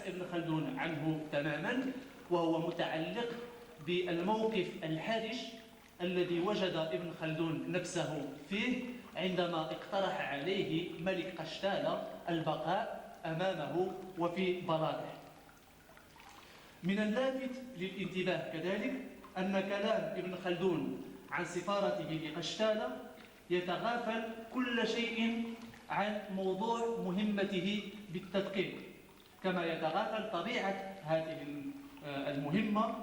ابن خلدون عنه تماما، وهو متعلق بالموقف الحرج الذي وجد ابن خلدون نفسه فيه عندما اقترح عليه ملك قشتالة البقاء أمامه وفي بلاده. من اللافت للانتباه كذلك أن كلام ابن خلدون عن سفارته لقشتالة يتغافل كل شيء عن موضوع مهمته بالتدقيق، كما يتغافل طبيعة هذه المهمة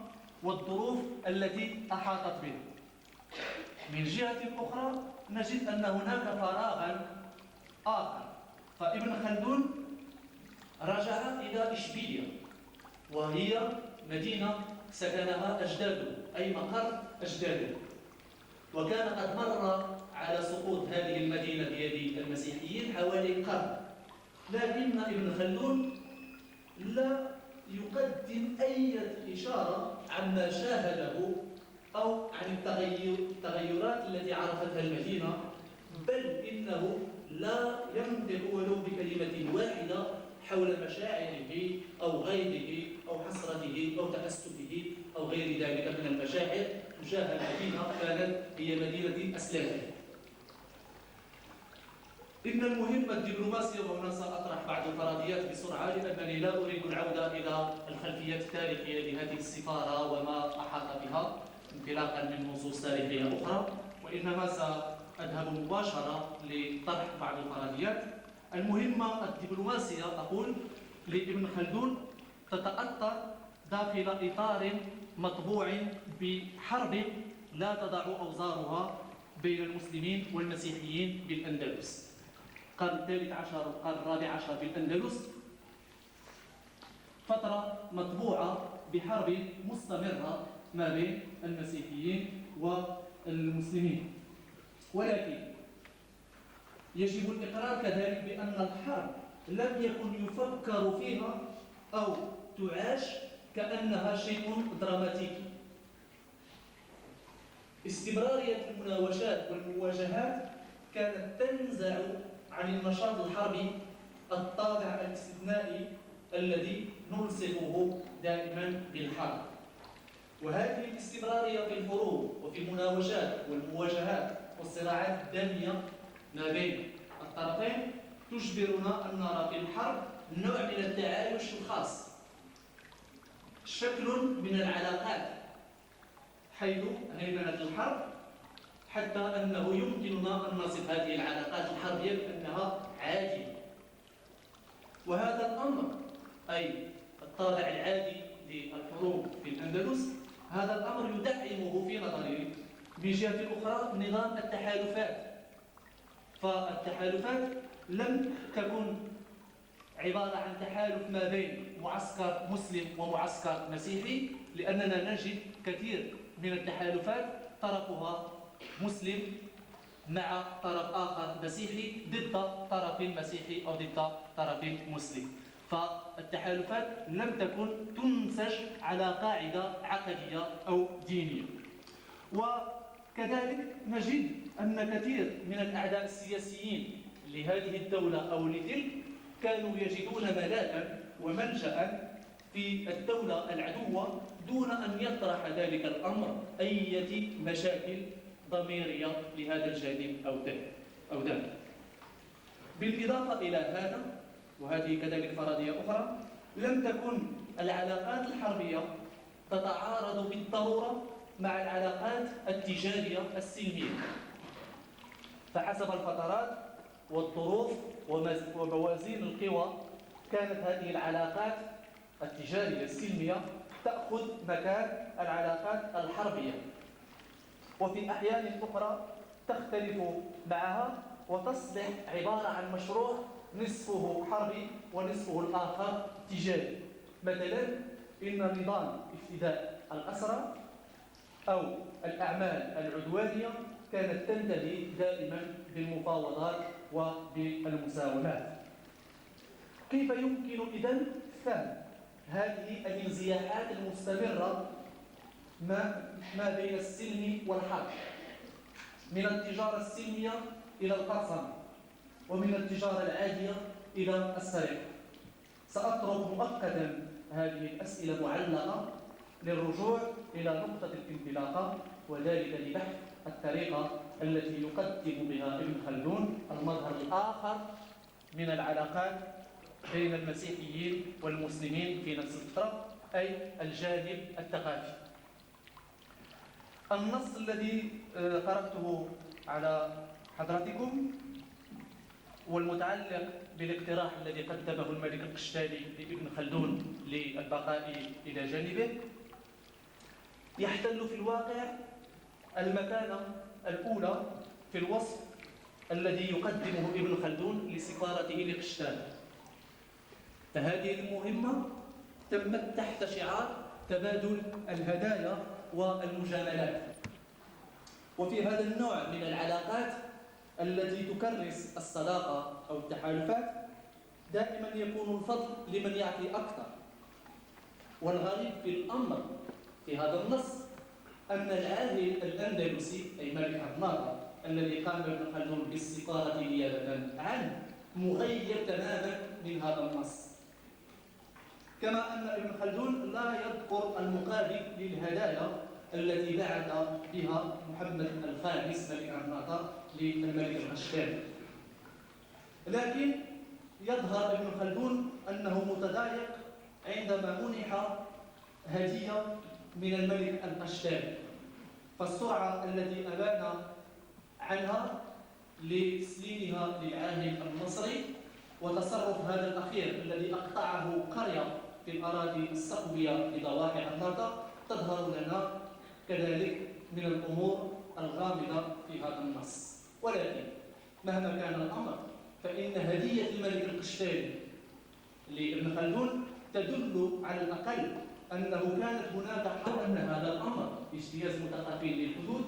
والظروف التي أحاطت به. من جهة أخرى نجد أن هناك فراغا آخر، فابن خلدون رجع إلى إشبيلية، وهي مدينة سكنها أجداده، أي مقر أجداده، وكان قد مر على سقوط هذه المدينة بيد المسيحيين حوالي قرن، لكن ابن خلدون لا يقدم أي إشارة عما شاهده أو عن التغيرات التي عرفتها المدينة، بل إنه لا ينطق ولو بكلمة واحدة حول مشاعره أو غيظه أو حسرته أو تأسفه أو غير ذلك من المشاعر تجاه المدينة كانت هي مدينة أسلافه. إن المهمة الدبلوماسية، وهنا سأطرح بعض الفرضيات بسرعة لأنني لا أريد العودة إلى الخلفيات التاريخية لهذه السفارة وما أحاط بها انطلاقا من نصوص تاريخية أخرى، وإنما سأذهب مباشرة لطرح بعض الفرضيات. المهمة الدبلوماسية أقول لابن خلدون تتأثر داخل إطار مطبوع بحرب لا تضع أوزارها بين المسلمين والمسيحيين بالأندلس. القرن الثالث عشر والقرن الرابع عشر بالأندلس فترة مطبوعة بحرب مستمرة ما بين المسيحيين والمسلمين، ولكن يجب الإقرار كذلك بأن الحرب لم يكن يفكر فيها أو تعاش كأنها شيء دراماتيكي. استمرارية المناوشات والمواجهات كانت تنزع عن النشاط الحربي الطابع الاستثنائي الذي نلصقه دائما بالحرب، وهذه الاستمرارية في الحروب وفي المناوشات والمواجهات والصراعات الدامية ما بين الطرفين تجبرنا أن نرى في الحرب نوع من التعايش الخاص، شكل من العلاقات، حيث هيمنة الحرب حتى أنه يمكننا أن نصف هذه العلاقات الحربية بأنها عادية. وهذا الأمر أي الطابع العادي للحروب في الأندلس، هذا الأمر يدعمه في نظري من جهة أخرى نظام التحالفات. فالتحالفات لم تكن عبارة عن تحالف ما بين معسكر مسلم ومعسكر مسيحي، لأننا نجد كثير من التحالفات طرفها مسلم مع طرف آخر مسيحي ضد طرف مسيحي أو ضد طرف مسلم. فالتحالفات لم تكن تنسج على قاعدة عقدية أو دينية. وكذلك نجد أن كثير من الأعداء السياسيين لهذه الدولة أو لتلك كانوا يجدون ملاذا وملجأ في الدولة العدوة دون أن يطرح ذلك الأمر أي مشاكل ضميرية لهذا الجانب أو ذاك. بالإضافة إلى هذا، وهذه كذلك فرضية أخرى، لم تكن العلاقات الحربية تتعارض بالضرورة مع العلاقات التجارية السلمية، فحسب الفترات والظروف وموازين القوى كانت هذه العلاقات التجارية السلمية تأخذ مكان العلاقات الحربية، وفي أحيان أخرى تختلف معها وتصبح عبارة عن مشروع نصفه حربي ونصفه الآخر تجاري. مثلا إن نظام افتداء الأسرى أو الأعمال العدوانية كانت تنتهي دائما بالمفاوضات وبالمساومات. كيف يمكن إذن فهم هذه الانزياحات المستمرة ما بين السلم والحرب، من التجارة السلمية إلى القرصنة، ومن التجارة العادية إلى السرقة؟ سأترك مؤقتا هذه الأسئلة معلقة للرجوع إلى نقطة الانطلاقة، وذلك لبحث الطريقة التي يقدم بها ابن خلدون المظهر الآخر من العلاقات بين المسيحيين والمسلمين في نفس الفترة، أي الجانب الثقافي. النص الذي قرأته على حضرتكم والمتعلق بالاقتراح الذي قدمه الملك القشتالي لابن خلدون للبقاء إلى جانبه يحتل في الواقع المكانة الأولى في الوصف الذي يقدمه ابن خلدون لسفارته لقشتال. فهذه المهمة تمت تحت شعار تبادل الهدايا والمجاملات. وفي هذا النوع من العلاقات التي تكرس الصداقة أو التحالفات دائما يكون الفضل لمن يعطي أكثر. والغريب في الأمر في هذا النص أن العاهل الأندلسي أي ملك عرناطة الذي قام ابن خلدون بالسفارة نيابة عنه مغير تماما من هذا النص، كما أن ابن خلدون لا يذكر المقابل للهدايا التي بعث بها محمد الخامس ملك عرناطة للملك القشتالي. لكن يظهر ابن خلدون أنه متضايق عندما منح هدية من الملك القشتالي، فالسرعة التي أبان عنها لتسليمها للعاهل المصري وتصرف هذا الأخير الذي أقطعه قرية في الأراضي الصقبية لضواحي عرناطة تظهر لنا كذلك من الأمور الغامضة في هذا النص. ولكن مهما كان الأمر فإن هدية الملك القشتالي لابن خلدون تدل على الأقل أنه كانت هناك أو أن هذا الأمر باجتياز متقابل للحدود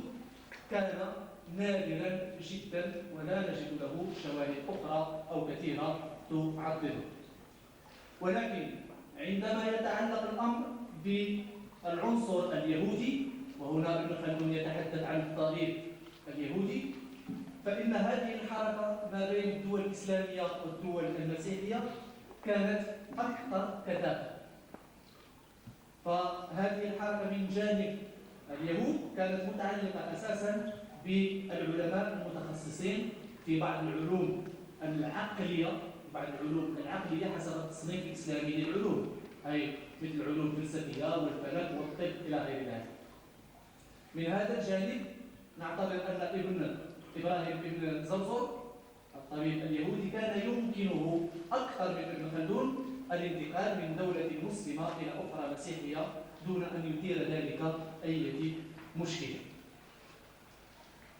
كان نادرا جدا ولا نجد له شواهد أخرى أو كثيرة تعضده. ولكن عندما يتعلق الأمر بالعنصر اليهودي، وهنا ابن خلدون يتحدث عن الطبيب اليهودي، فإن هذه الحركة ما بين الدول الإسلامية والدول المسيحية كانت أكثر كثافة. فهذه الحركة من جانب اليهود كانت متعلقة أساساً بالعلماء المتخصصين في بعض العلوم العقلية، بعض العلوم العقلية حسب التصنيف الإسلامي للعلوم، أي مثل العلوم الفلسفية والفلك والطب إلى غير ذلك. من هذا الجانب نعتبر أن إبراهيم بن زرزر الطبيب اليهودي كان يمكنه أكثر من ابن خلدون الانتقال من دولة مسلمة إلى أخرى مسيحية دون أن يثير ذلك أي مشكلة.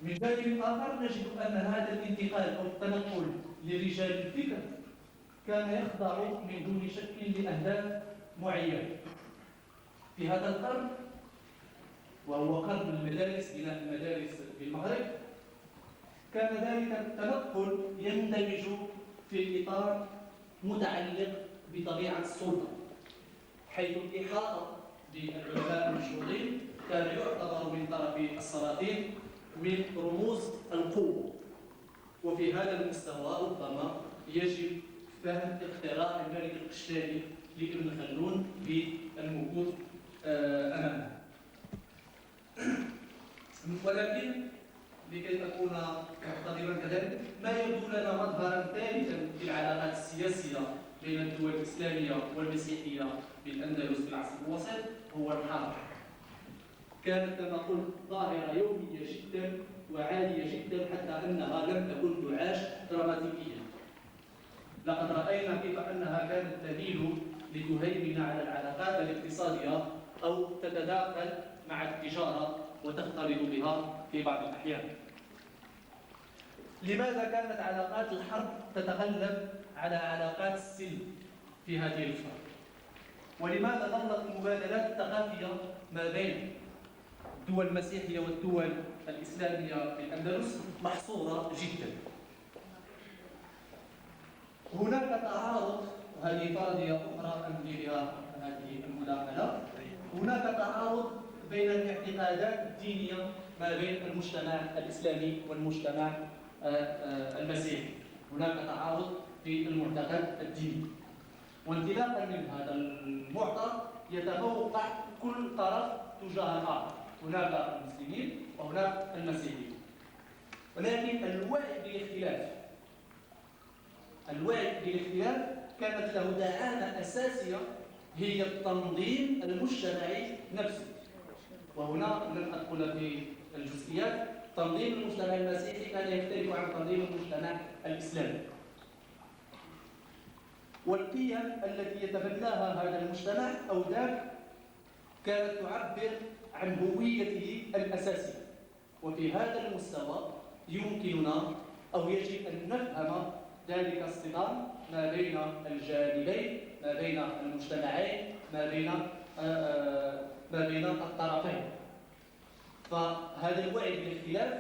من جانب آخر نجد أن هذا الانتقال أو التنقل لرجال الفكر كان يخضع من دون شك لأهداف معينة. في هذا القرن وهو قرن المدارس، بناء المدارس في المغرب، كان ذلك التنقل يندمج في إطار متعلق بطبيعة السلطة، حيث الإحاطة بالعلماء المشهورين كان يعتبر من طرف السلاطين من رموز القوة. وفي هذا المستوى ربما يجب فهم اقتراح الملك القشتالي لابن خلدون بالموجود أمامه. ولكن لكي أكون محتضرا كذلك ما يبدو لنا مظهرا ثالثا في العلاقات السياسية بين الدول الإسلامية والمسيحية بالأندلس في العصر الوسط هو الحرب. كانت كما قلت ظاهرة يومية جدا وعالية جدا حتى أنها لم تكن تعاش دراماتيكيا. لقد رأينا كيف أنها كانت تميل لتهيمن على العلاقات الاقتصادية أو تتداخل مع التجارة وتختلط بها في بعض الأحيان. لماذا كانت علاقات الحرب تتغلب على علاقات السلم في هذه الفترة؟ ولماذا ظلت المبادلات الثقافية ما بين الدول المسيحية والدول الإسلامية في الأندلس محصورة جدا؟ هناك تعارض، وهذه فرضية أخرى أنهي بها هذه المداخلة، هناك تعارض بين الاعتقادات الدينية ما بين المجتمع الإسلامي والمجتمع المسيحي. هناك تعارض في المعتقد الديني. وانطلاقا من هذا المعطى يتفوق كل طرف تجاه الآخر، هناك المسلمين وهناك المسيحيين. ولكن الوعي بالاختلاف كانت له دعامة أساسية، هي التنظيم المجتمعي نفسه. وهنا لن أدخل في الجزئيات. تنظيم المجتمع المسيحي كان يختلف عن تنظيم المجتمع الإسلامي، والقيم التي يتبناها هذا المجتمع أو ذاك كانت تعبر عن هويته الأساسية. وفي هذا المستوى يمكننا أو يجب أن نفهم ذلك الصدام ما بين الجانبين، ما بين المجتمعين، ما بين الطرفين. فهذا الوعي بالاختلاف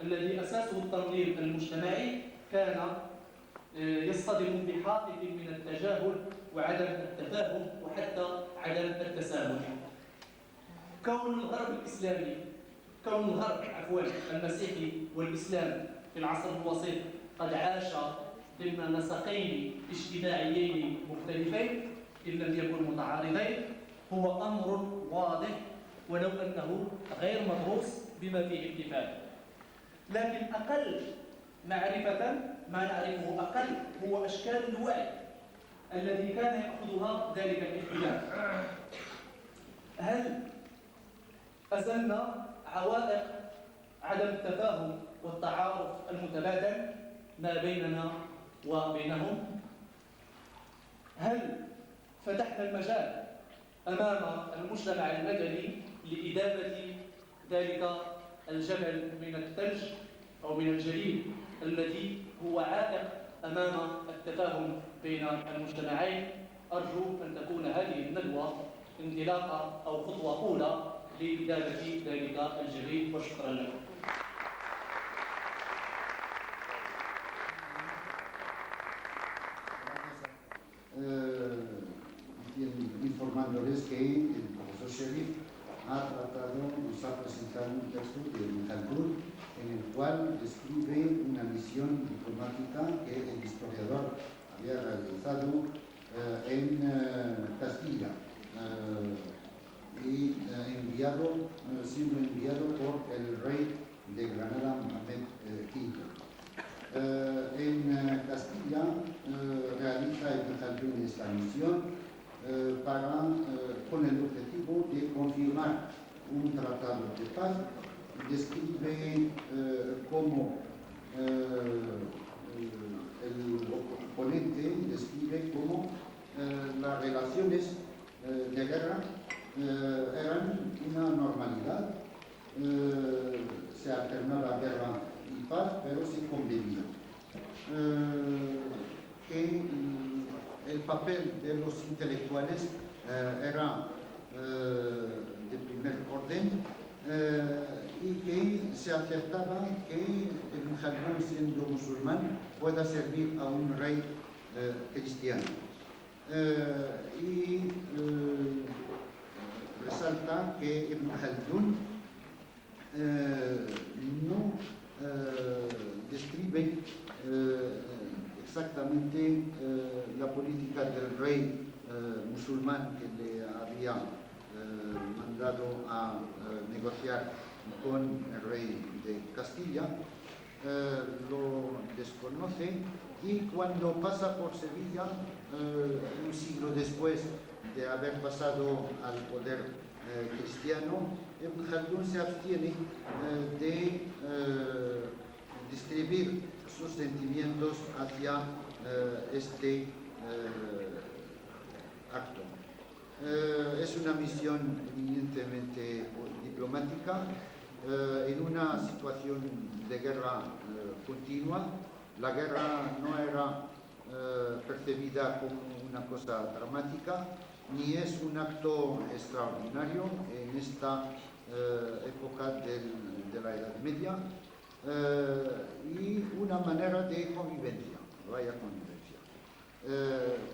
الذي أساسه التنظيم المجتمعي كان يصطدم بحافظ من التجاهل وعدم التفاهم وحتى عدم التسامح. كون الغرب المسيحي والإسلام في العصر الوسيط قد عاش ضمن نسقين اجتماعيين مختلفين إن لم يكن متعارضين هو أمر واضح، ولو أنه غير مدروس بما فيه الكفاية. لكن أقل معرفة، ما نعرفه أقل، هو أشكال الوعي الذي كان يأخذها ذلك الاختلاف. هل أزلنا عوائق عدم التفاهم والتعارف المتبادل ما بيننا وبينهم؟ هل فتحنا المجال أمام المجتمع المدني لإدابة ذلك الجبل من الثلج أو من الجليد الذي هو عائق أمام التفاهم بين المجتمعين؟ أرجو أن تكون هذه الندوة انطلاقة أو خطوة أولى لإدابة ذلك الجليد، وشكرا لكم. Informándoles que el profesor Sherif nos ha presentado un texto de Khaldun en el cual describe una misión diplomática que el historiador había realizado en Castilla y siendo enviado por el rey de Granada, Mohamed V. En Castilla realiza Ibn Khaldun esta misión con el objetivo de confirmar un tratado de paz. Describe cómo el oponente describe cómo las relaciones de guerra eran una normalidad, se alternaba guerra y paz, pero se convivía. Que el papel de los intelectuales era de primer orden y que se aceptaba que el Khaldun, siendo musulmán, pueda servir a un rey cristiano. Y resalta que Ibn Khaldun no describe exactamente la política del rey musulmán que le había mandado a negociar con el rey de Castilla, lo desconoce, y cuando pasa por Sevilla, un siglo después de haber pasado al poder cristiano, Ibn Khaldun se abstiene de describir sus sentimientos hacia este acto. Es una misión eminentemente diplomática en una situación de guerra continua. La guerra no era percibida como una cosa dramática, ni es un acto extraordinario en esta época de la Edad Media, y una manera de convivencia,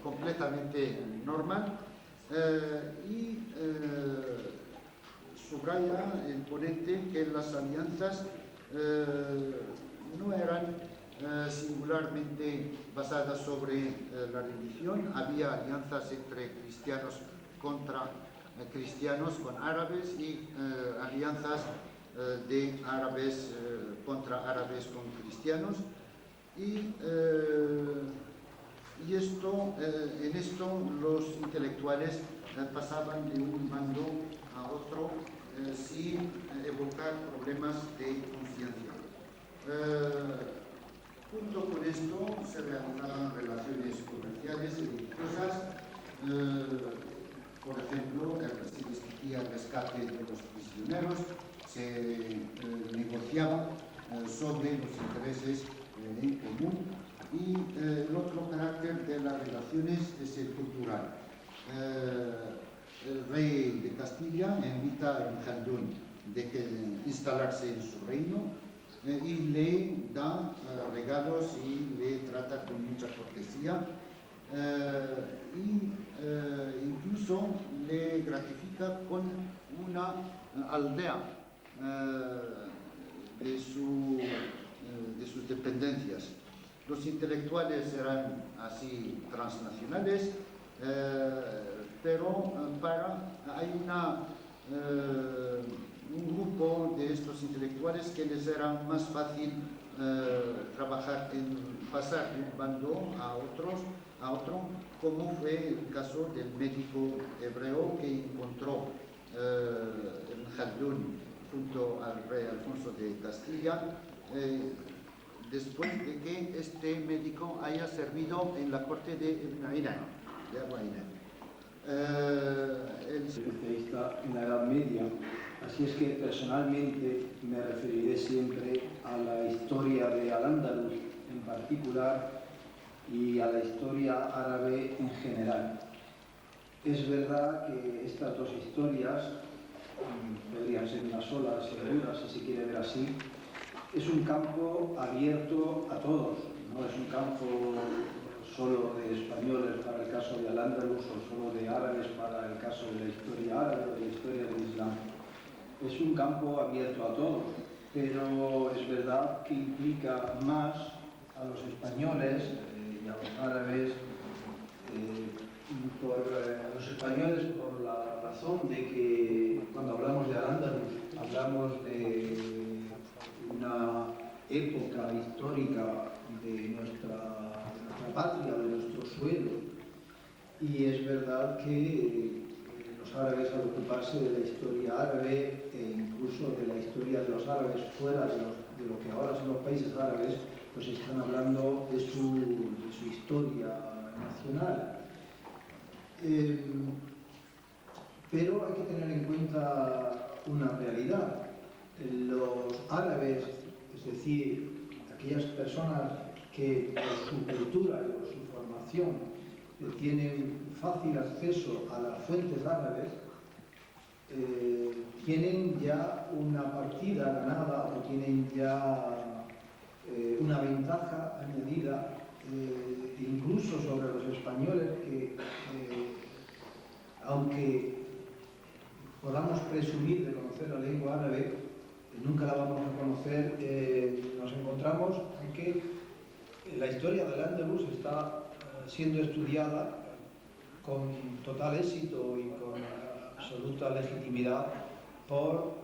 completamente normal, y subraya el ponente que las alianzas no eran singularmente basadas sobre la religión. Había alianzas entre cristianos contra cristianos con árabes y alianzas de árabes contra árabes con cristianos. Y en esto los intelectuales pasaban de un bando a otro sin evocar problemas de conciencia. Junto con esto se realizaban relaciones comerciales y religiosas. Por ejemplo, se discutía el rescate de los prisioneros, se negociaba sobre los intereses en común. Y el otro carácter de las relaciones es el cultural. El rey de Castilla invita a Ibn Khaldún de instalarse en su reino y le da regalos y le trata con mucha cortesía incluso le gratifica con una aldea de sus dependencias. Los intelectuales eran así transnacionales, pero hay un grupo de estos intelectuales que les era más fácil trabajar en pasar de un bando a otro, como fue el caso del médico hebreo que encontró Ibn Khaldún junto al rey Alfonso de Castilla, después de que este médico haya servido en la corte de Ibn Ainan, de Abu Ainan. Especialista en la Edad Media, así es que personalmente me referiré siempre a la historia de Al-Ándalus en particular y a la historia árabe en general. Es verdad que estas dos historias podrían ser una sola, sin duda, si se quiere ver así. Es un campo abierto a todos, no es un campo solo de españoles para el caso de Al-Ándalus o solo de árabes para el caso de la historia árabe o de la historia del Islam. Es un campo abierto a todos, pero es verdad que implica más a los españoles y a los árabes, a los españoles por la razón de que cuando hablamos de Al-Ándalus hablamos de una época histórica de nuestra patria, de nuestro suelo, y es verdad que los árabes, al ocuparse de la historia árabe e incluso de la historia de los árabes fuera de lo que ahora son los países árabes, pues están hablando de su historia nacional. Pero hay que tener en cuenta una realidad. Los árabes, es decir, aquellas personas que por su cultura y por su formación tienen fácil acceso a las fuentes árabes, tienen ya una partida ganada o tienen ya una ventaja añadida incluso sobre los españoles que, aunque podamos presumir de conocer la lengua árabe, nunca la vamos a conocer. Nos encontramos en que la historia del Al-Ándalus está siendo estudiada con total éxito y con absoluta legitimidad por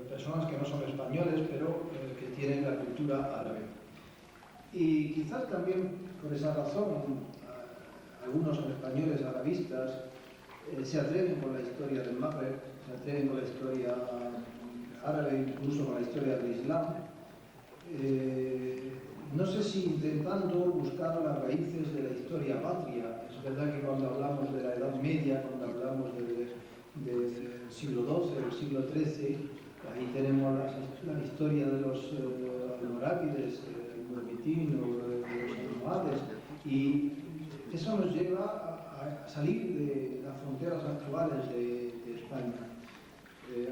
personas que no son españoles, pero que tienen la cultura árabe. Y quizás también por esa razón algunos españoles arabistas se atreven con la historia del Magreb, se atreven con la historia árabe, incluso con la historia del Islam. No sé si intentando buscar las raíces de la historia patria. Es verdad que cuando hablamos de la Edad Media, cuando hablamos del siglo XII, del siglo XIII, ahí tenemos la historia de los almorávides, el Burmitín o de los almohades, y eso nos lleva a salir de las fronteras actuales de España.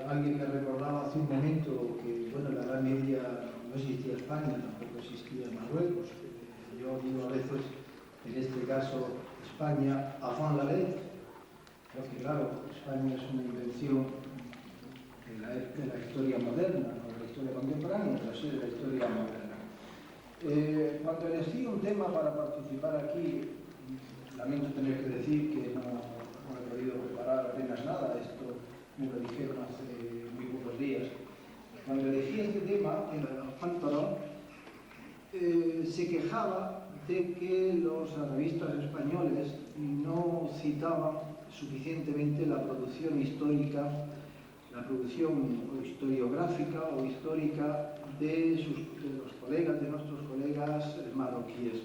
Alguien me recordaba hace un momento que, bueno, en la Edad Media no existía España, tampoco existía Marruecos. Yo digo a veces, en este caso, España avant la lettre, porque claro, España es una invención de la historia moderna, no de la historia contemporánea, pero sí de la historia moderna. Cuando elegí un tema para participar aquí, lamento tener que decir que no he podido preparar apenas nada, esto me lo dijeron hace muy pocos días. Cuando elegí este tema, Juan Torón se quejaba de que los arabistas españoles no citaban suficientemente la producción histórica, la producción historiográfica o histórica de nuestros colegas marroquíes.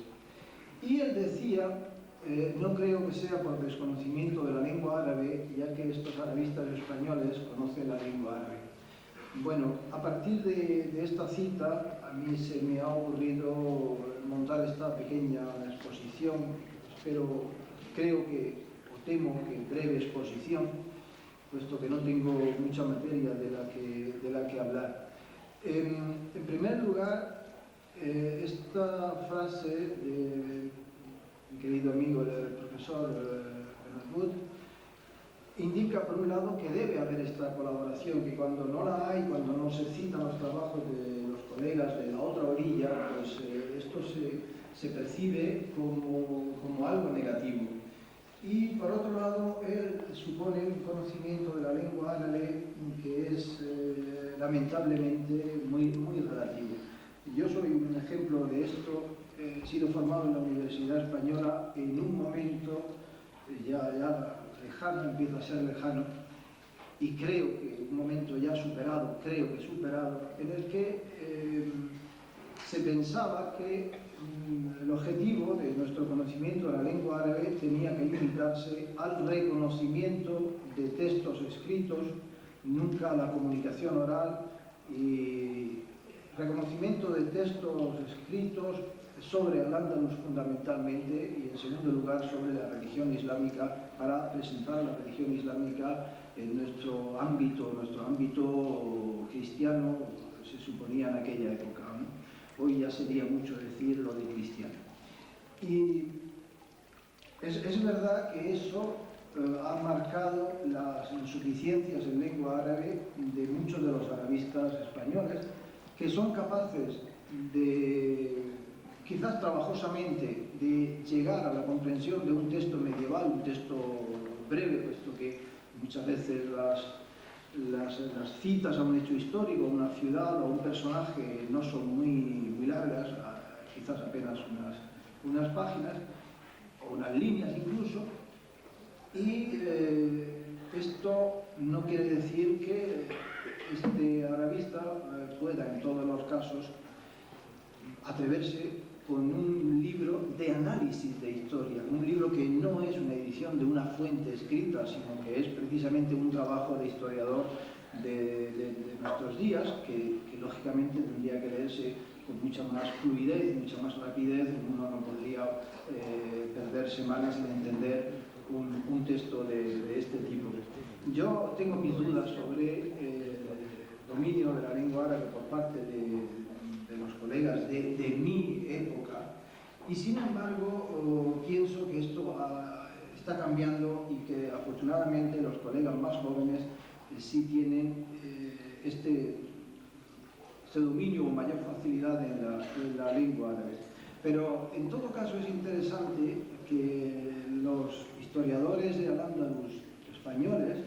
Y él decía, no creo que sea por desconocimiento de la lengua árabe, ya que estos arabistas españoles conocen la lengua árabe. Bueno, a partir de esta cita, a mí se me ha ocurrido montar esta pequeña exposición, creo que, o temo que breve exposición, puesto que no tengo mucha materia de la que hablar. En primer lugar, esta frase de mi querido amigo, el profesor Bernard Wood, indica, por un lado, que debe haber esta colaboración, que cuando no la hay, cuando no se citan los trabajos de los colegas de la otra orilla, pues esto se percibe como algo negativo. Y, por otro lado, él supone un conocimiento de la lengua árabe que es, lamentablemente, muy relativo. Yo soy un ejemplo de esto. He sido formado en la Universidad Española en un momento ya lejano, empieza a ser lejano, y creo que un momento ya superado, en el que se pensaba que el objetivo de nuestro conocimiento de la lengua árabe tenía que limitarse al reconocimiento de textos escritos, nunca a la comunicación oral, y reconocimiento de textos escritos sobre Al-Ándalus fundamentalmente, y en segundo lugar sobre la religión islámica, para presentar la religión islámica en nuestro ámbito cristiano, se suponía en aquella época, ¿no? Hoy ya sería mucho decir lo de cristiano. Y es verdad que eso ha marcado las insuficiencias en lengua árabe de muchos de los arabistas españoles, que son capaces de, quizás trabajosamente, de llegar a la comprensión de un texto medieval, un texto breve, puesto que muchas veces las citas a un hecho histórico, a una ciudad o a un personaje no son muy largas, quizás apenas unas páginas o unas líneas incluso, y esto no quiere decir que este arabista pueda en todos los casos atreverse con un libro de análisis de historia, un libro que no es una edición de una fuente escrita, sino que es precisamente un trabajo de historiador de nuestros días, que lógicamente tendría que leerse con mucha más fluidez, mucha más rapidez. Uno no podría perder semanas sin entender un texto de este tipo. Yo tengo mis dudas sobre el dominio de la lengua árabe por parte de los colegas de mi época, y sin embargo pienso que esto está cambiando y que afortunadamente los colegas más jóvenes sí tienen este dominio o mayor facilidad en la lengua árabe. Pero en todo caso es interesante que los historiadores de Al-Ándalus españoles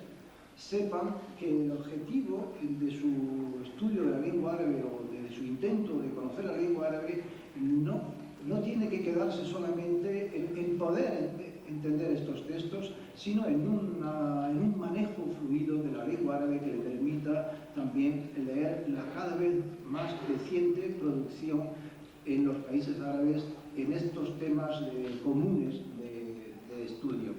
sepan que el objetivo de su estudio de la lengua árabe o de su intento de conocer la lengua árabe no tiene que quedarse solamente en poder entender estos textos, sino en un manejo fluido de la lengua árabe que le permita también leer la cada vez más creciente producción en los países árabes en estos temas comunes de estudio.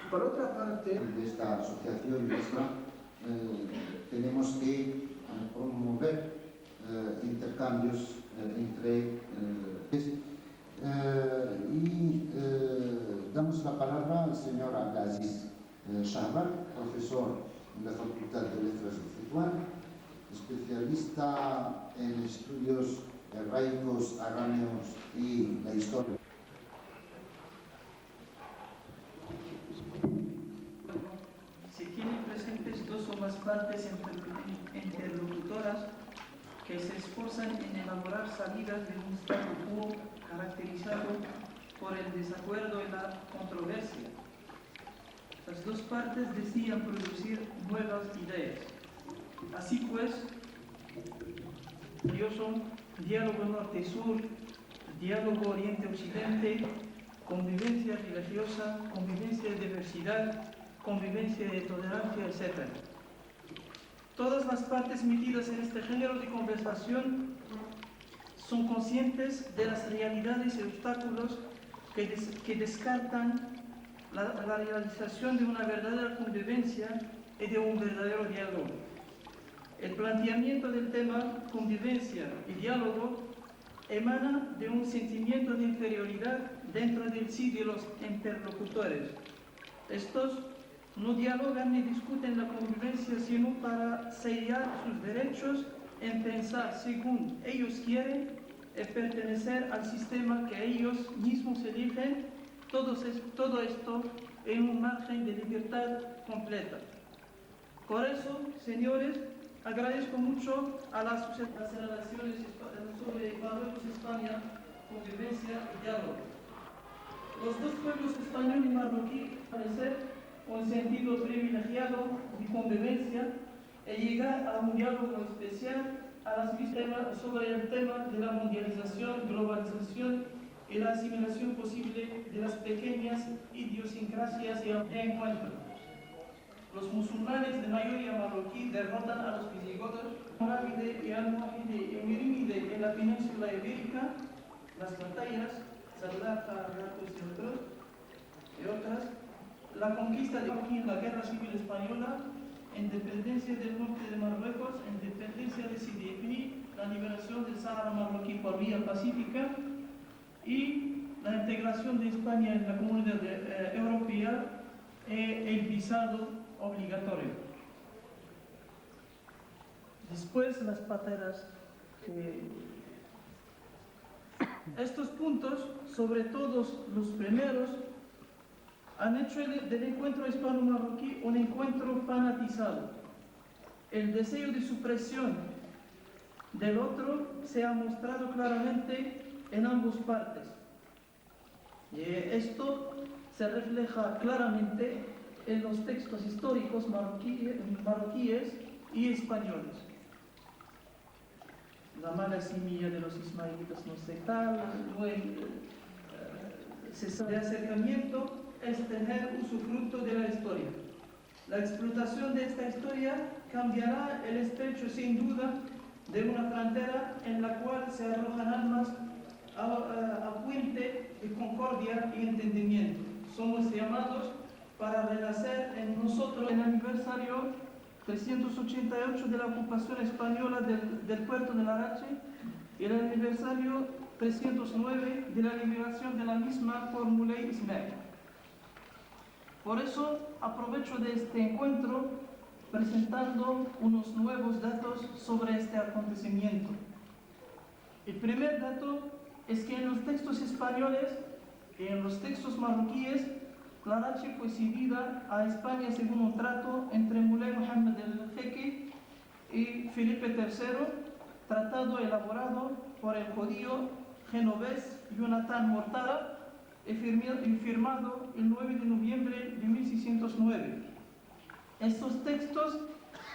Por otra parte, de esta asociación misma, tenemos que promover intercambios entre y damos la palabra al señor Abdelaziz Shahbar, profesor en la Facultad de Letras de Tetuán, especialista en estudios hebraicos, arameos y la historia. Se tienen presentes dos o más partes interlocutoras que esfuerzan en elaborar salidas de un statu quo caracterizado por el desacuerdo y la controversia. Las dos partes desean producir nuevas ideas. Así pues, son diálogo norte-sur, diálogo oriente-occidente, convivencia religiosa, convivencia de diversidad, convivencia de tolerancia, etc. Todas las partes metidas en este género de conversación son conscientes de las realidades y obstáculos que descartan la realización de una verdadera convivencia y de un verdadero diálogo. El planteamiento del tema convivencia y diálogo emana de un sentimiento de inferioridad dentro del sí de los interlocutores. Estos no dialogan ni discuten la convivencia sino para sellar sus derechos en pensar según ellos quieren y pertenecer al sistema que ellos mismos eligen, todo esto en un margen de libertad completa. Por eso, señores, agradezco mucho a las relaciones sobre Marruecos-España, convivencia y diálogo. Los dos pueblos español y marroquí parecen con sentido privilegiado de convivencia y llegar a un diálogo especial a las víctimas sobre el tema de la mundialización, globalización y la asimilación posible de las pequeñas idiosincrasias y encuentros. Los musulmanes de mayoría marroquí derrotan a los visigodos, Almorávide y Almohade y Mirimide en la península ibérica, las batallas, Salah, Ratos y otras, la conquista de Marroquí en la Guerra Civil Española, independencia del norte de Marruecos, independencia de Sidi Ifni, la liberación del Sáhara marroquí por vía pacífica y la integración de España en la comunidad europea y el visado obligatorio. Después las pateras. Estos puntos, sobre todo los primeros, han hecho del encuentro hispano-marroquí un encuentro fanatizado. El deseo de supresión del otro se ha mostrado claramente en ambas partes. Y esto se refleja claramente en los textos históricos marroquíes y españoles. La mala semilla de los ismaelitas no se tal, de acercamiento es tener usufructo de la historia. La explotación de esta historia cambiará el estrecho sin duda de una frontera en la cual se arrojan almas a puente de concordia y entendimiento. Somos llamados para renacer en nosotros el aniversario 388 de la ocupación española del puerto de Larache y el aniversario 309 de la liberación de la misma por Moulay Ismail. Por eso aprovecho de este encuentro presentando unos nuevos datos sobre este acontecimiento. El primer dato es que en los textos españoles y en los textos marroquíes, Larache fue cedida a España según un trato entre Moulay Mohammed el Jeque y Felipe III, tratado elaborado por el judío genovés Jonathan Mortara y firmado el 9 de noviembre de 1609. Estos textos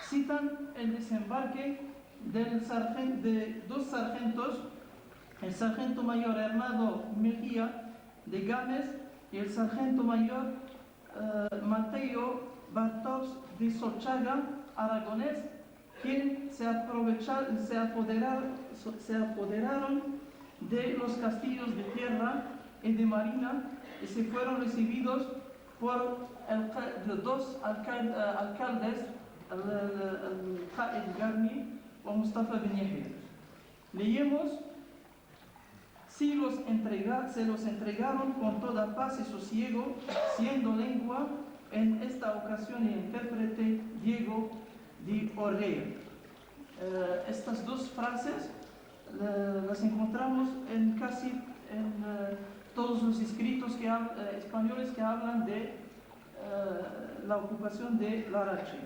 citan el desembarque de dos sargentos, el sargento mayor Hernando Mejía de Gámez y el sargento mayor Mateo Bartos de Sochaga, aragonés, quienes se apoderaron de los castillos de tierra y de marina y se fueron recibidos por dos alcaldes, el Garni o Mustafa Ben Yahya. Leemos: se los entregaron con toda paz y sosiego, siendo lengua en esta ocasión el intérprete Diego de Orrea. Estas dos frases las encontramos en casi todos los escritos españoles que hablan de la ocupación de Larache.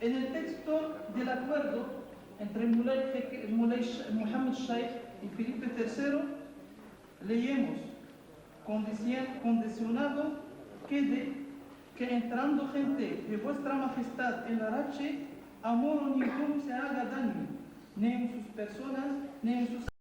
En el texto del acuerdo entre Mohammed Sheikh y Felipe III, leemos, condicionado que entrando gente de vuestra majestad en Arache, amor ninguno se haga daño, ni en sus personas, ni en sus